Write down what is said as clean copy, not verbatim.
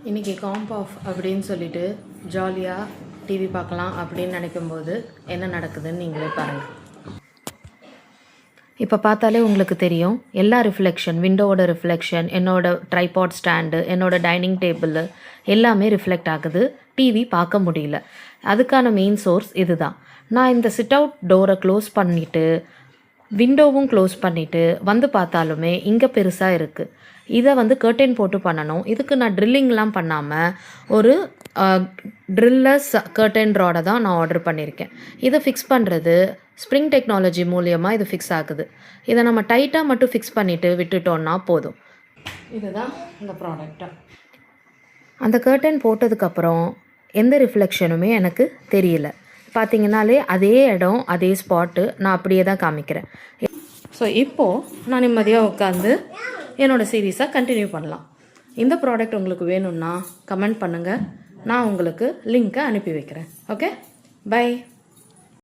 இன்றைக்கி comp off அப்படின்னு சொல்லிட்டு ஜாலியாக டிவி பார்க்கலாம் அப்படின்னு நினைக்கும்போது என்ன நடக்குதுன்னு நீங்களே பாருங்கள். இப்போ பார்த்தாலே உங்களுக்கு தெரியும், எல்லா ரிஃப்ளெக்ஷன், விண்டோவோட ரிஃப்ளெக்ஷன், என்னோடய ட்ரைபாட் ஸ்டாண்டு, என்னோடய டைனிங் டேபிள் எல்லாமே ரிஃப்ளெக்ட் ஆகுது. டிவி பார்க்க முடியல. அதுக்கான மெயின் சோர்ஸ் இது தான். நான் இந்த சிட் அவுட் டோரை க்ளோஸ் பண்ணிவிட்டு விண்டோவும் க்ளோஸ் பண்ணிவிட்டு வந்து பார்த்தாலுமே இங்கே பெருசாக இருக்குது. இதை வந்து கர்டன் போட்டு பண்ணணும். இதுக்கு நான் ட்ரில்லிங்லாம் பண்ணாமல் ஒரு ட்ரில்லஸ் கர்டன் ராடை தான் நான் ஆர்டர் பண்ணியிருக்கேன். இதை ஃபிக்ஸ் பண்ணுறது ஸ்ப்ரிங் டெக்னாலஜி மூலியமாக இது ஃபிக்ஸ் ஆகுது. இதை நம்ம டைட்டாக மட்டும் ஃபிக்ஸ் பண்ணிவிட்டு விட்டுட்டோன்னா போதும். இதுதான் இந்த ப்ராடக்டாக. அந்த கர்டன் போட்டதுக்கப்புறம் எந்த ரிஃப்ளெக்ஷனுமே எனக்கு தெரியல. பார்த்திங்கனாலே அதே இடம், அதே ஸ்பாட்டு நான் அப்படியே தான் காமிக்கிறேன். ஸோ இப்போது நான் நிம்மதியாக உட்காந்து என்னோடய சீரீஸாக கண்டினியூ பண்ணலாம். இந்த ப்ராடக்ட் உங்களுக்கு வேணும்னா கமெண்ட் பண்ணுங்கள். நான் உங்களுக்கு லிங்க்கை அனுப்பி வைக்கிறேன். Okay, by.